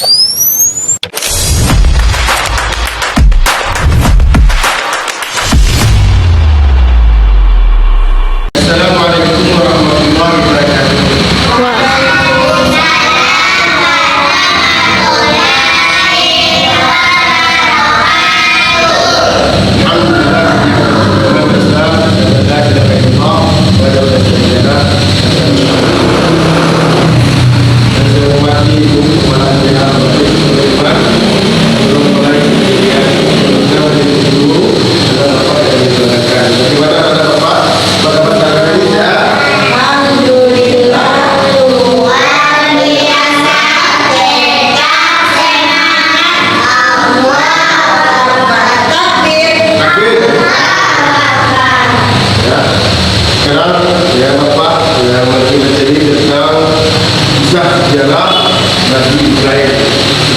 Assalamualaikum warahmatullahi wabarakatuh. Sejarah Nabi Ibrahim.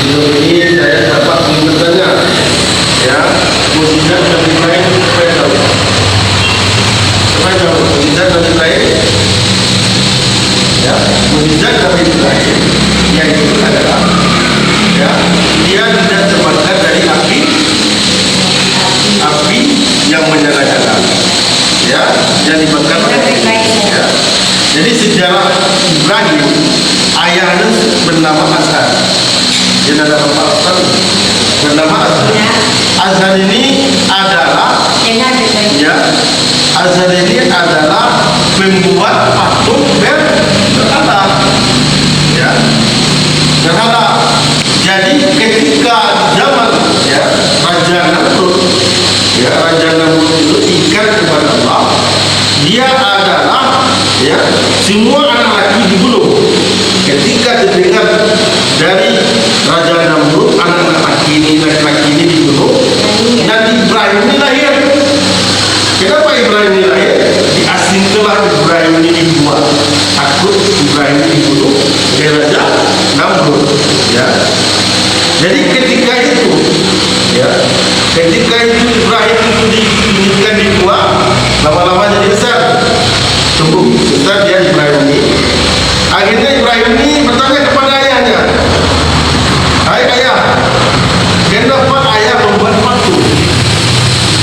Sebelum ini saya dapat mengingatnya, ya, mukjizat Nabi Ibrahim supaya tahu. Mukjizat Nabi Ibrahim, ya, mukjizat Nabi Ibrahim, yaitu adalah, ya, dia tidak terbakar dari api yang menyala-nyala, ya, yang dibakar. Ya. Jadi sejarah Ibrahim, ayahnya bernama Azhar. Dia ada bapak Azhar bernama Azhar. Azhar ini adalah, ya, Azhar ini adalah pembuat patung berhala, ya, berhala. Jadi ketika zaman, ya, Raja Namrud, ya, Raja Namrud itu ingkar kepada Allah, dia adalah, ya, semua anak laki dibunuh. Ketika terdengar dari Raja Namrud, anak laki ini dibunuh, Nabi Ibrahim ini lahir. Kenapa Ibrahim ini lahir? Diasingkanlah Ibrahim ini dibuat. Takut Ibrahim ini dibunuh oleh Raja Namrud, ya. Jadi ketika itu, ya, ketika itu Ibrahim itu diinginkan dibuat, lama-lama jadi besar, tumbuh besar dia Ibrahim ini. Akhirnya Ibrahim ini bertanya kepada ayahnya, "Hai ayah, kenapa ayah membuat patung?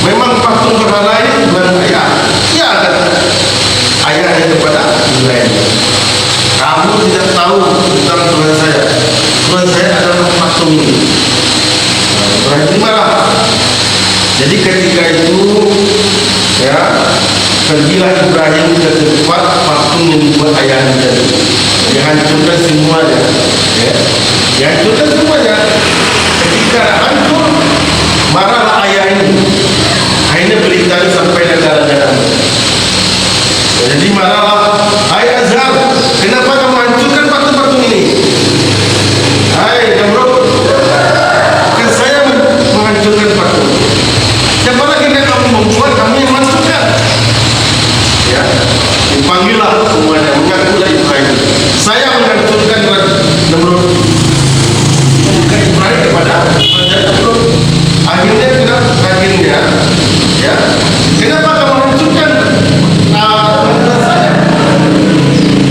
Memang patung berhala ini bukan ayah?" "Ya," kata ayahnya kepada Ibrahim, "Kamu tidak tahu tentang Tuhan saya. Tuhan saya adalah patung ini." Ibrahim ini marah. Jadi ketika itu, ya, pergilah Ibrahim ke tempat patung yang dibuat ayahnya tadi. Dihancurkan semuanya, ya, dihancurkan semuanya. Ketika hancur, marahlah ayah ini. Akhirnya berita ini sampai negara jalan. Jadi marahlah, "Hai Azhar, kenapa kamu hancurkan patung-patung ini?" "Hai Namrud, kan saya menghancurkan patung. Siapa lagi yang kamu membuat, kamu yang masukkan?" Ya, dipanggillah semuanya, mengakulah Ibrahim, "Saya menghancurkan Namrud." Bukan Ibrahim kepada Raja Namrud. Akhirnya, ya, kenapa kamu hancurkan bangunan saya?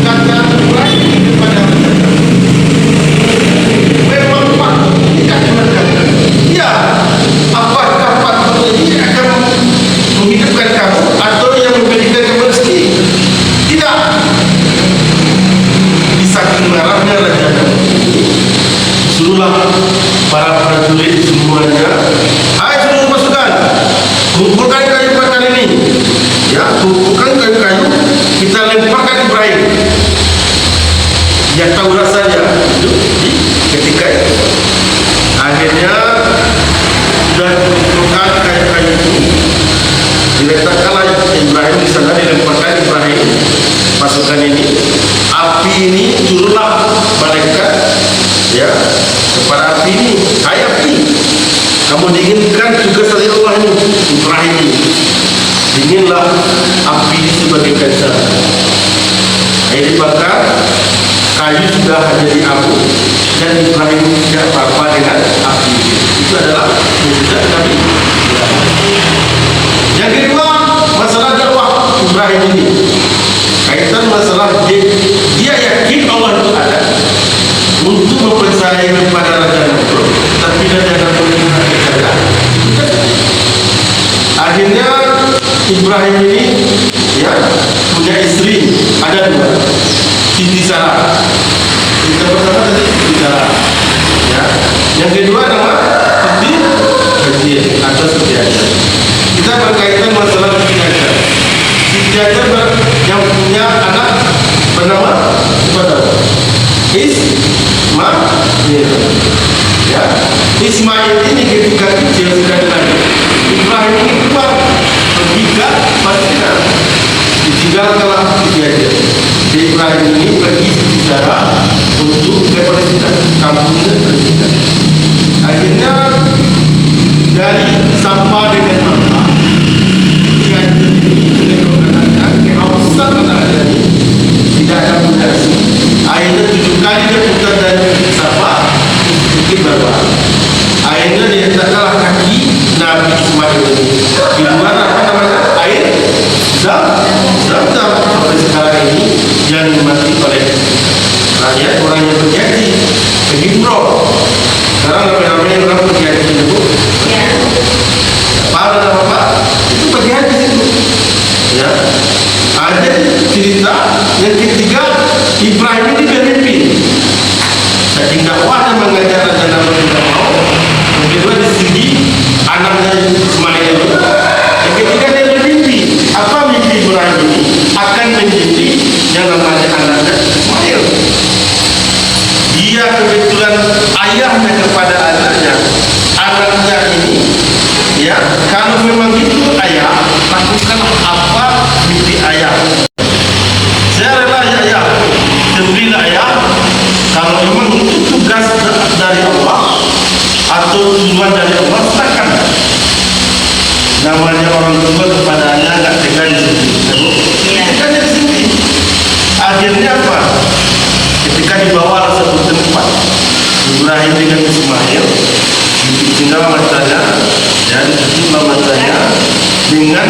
Kata Ibrahim kepada Raja Namrud, "Memang patung ini dihancurkan. Ya, apakah patung ini akan menghidupkan kamu atau yang memberikan kamu rezeki? Tidak." Saking marahnya Raja Namrud ini, suruhlah para prajurit semuanya, "Hai seluruh pasukan, kumpulkan kayu bakar ini, ya, kumpulkan kayu-kayu, kita lemparkan Ibrahim." Dia tahu rasanya itu ketika itu. Akhirnya sudah kumpulkan kayu-kayu itu, diletakkanlah Ibrahim di sana, dilemparkan Ibrahim pasukan ini. Api ini turunlah malaikat, ya, kepada api ini, "Hai api, kamu dinginkan tugas dari Allah ini, Ibrahim ini." Dinginlah api ini sebagai kaca. Air dibakar, kayu sudah jadi abu, dan Ibrahim tidak apa-apa dengan api. Itu adalah mukjizat Nabi Ibrahim. Yang kedua, masalah dakwah Ibrahim ini. Kaitan masalah dia yakin Allah itu ada, untuk mempercayai kepada Raja Namrud, tapi Raja Namrud tidak percaya. Akhirnya Ibrahim ini ya punya istri, ada dua, Siti Sarah. Kita pertama tadi Siti Sarah, ya. Yang kedua nama Siti Hajar atau Siti Hajar. Kita berkaitan masalah Siti Hajar. Siti Hajar yang punya anak bernama Ismail. Ya, Ismail ini ketika kecil sudah lahir. Ibrahim ini keluar pergi ke Palestina, ditinggalkanlah Siti Hajar. Ibrahim ini pergi secara untuk ke Palestina, kampungnya Palestina. Akhirnya dari Sabah dengan Makkah, Siti Hajar ini mengatakan kehausan anak ini tidak ada fondasi. Akhirnya 7 kali dia putar dari Sabah ke Marwah. Akhirnya dia letakkanlah kaki Nabi Ismail ini di luar air Zam-Zam. Sampai sekarang ini yang dimati oleh rakyat orang yang berjanji pergi umroh. Sekarang ramai-ramai orang pergi haji itu. Apa nama Pak? Itu pergi haji itu. Ya. Ada cerita yang ketiga, Ibrahim ini bermimpi. Saking dakwahnya mengajar Raja Namrud tidak mau. Yang kedua di sini anaknya Ismail itu. Yang ketiga dia bermimpi. Apa mimpi Ibrahim ini? Akan menjadi yang namanya anaknya Ismail. Dia kebetulan ayahnya kepada anaknya. Anaknya ini, ya, kalau memang itu ayah, lakukanlah apa mimpi ayah. Saya rela ya ayah, berilah ayah. Kalau memang itu tugas dari Allah atau tujuan dari Allah, silakan. Namanya orang tua kepada anak nggak tega di sini. Teganya di sini. Akhirnya apa? Ketika dibawa ke satu tempat, Ibrahim dengan Ismail tinggal matanya, ya, ditutup matanya dengan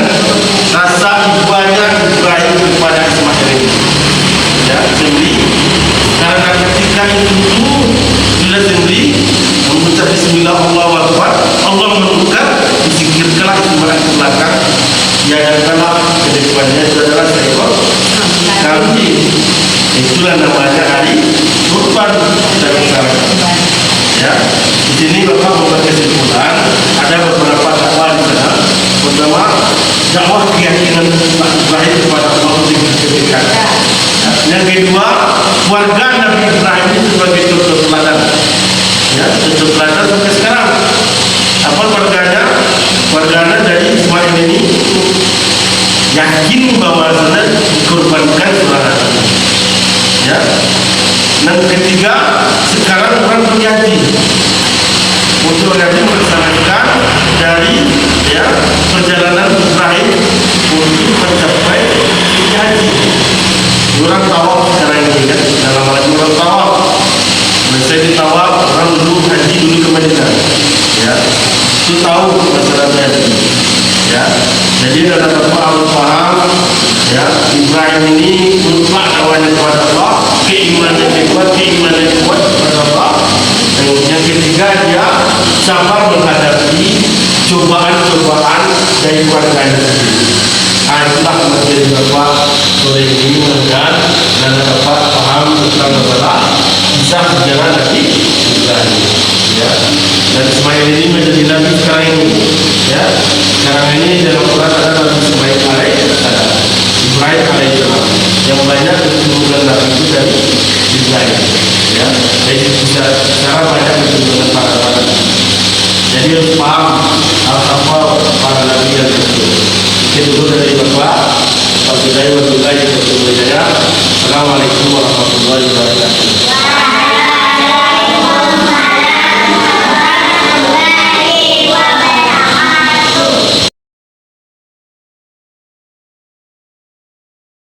rasa ibadahnya Ibrahim kepada Ismail ini. Ya, sendiri. Karena ketika itu sudah sendiri membaca Bismillah Allahu Akbar, Allah menukar, disikirkanlah Ismail ke belakang, diadakanlah ke depannya itu adalah seekor kambing. Itulah namanya hari Kurban dan masyarakat. Ya, di sini Bapak membuat kesimpulan ada beberapa dakwah di sana. Pertama, dakwah keyakinan Ibrahim kepada Allah diberikan. Yang kedua, warga Nabi Ibrahim ini sebagai contoh teladan. Ya, contoh teladan sampai sekarang. Apa warganya? Warganya dari Ismail ini yakin bahwa sana dikorbankan seorang. Ya. Dan ketiga, sekarang orang berjanji untuk melaksanakan dari ya perjalanan Ibrahim untuk mencapai haji. Orang tawaf sekarang ini kan, dalam hal ini orang tawaf. Biasanya di tawaf orang dulu haji dulu ke Madinah. Ya, itu tahu masalahnya haji. Ya, jadi dalam harus paham. Ya, Ibrahim ini mutlak awalnya kepada Allah, keimanan kuat kepada Allah. Dan yang ketiga dia sabar menghadapi cobaan-cobaan dari keluarganya sendiri. Itulah menjadi Bapak sore ini mudah dan dapat paham tentang masalah kisah sejarah Nabi Ibrahim. Ya, dan Ismail ini menjadi Nabi sekarang ini. Ya, sekarang ini dalam Quran ada Nabi Ismail alaihissalam, Ibrahim alaihissalam. Yang banyak keturunan Nabi itu dari Ibrahim. Ya, jadi secara banyak keturunan para. Jadi harus paham hal-hal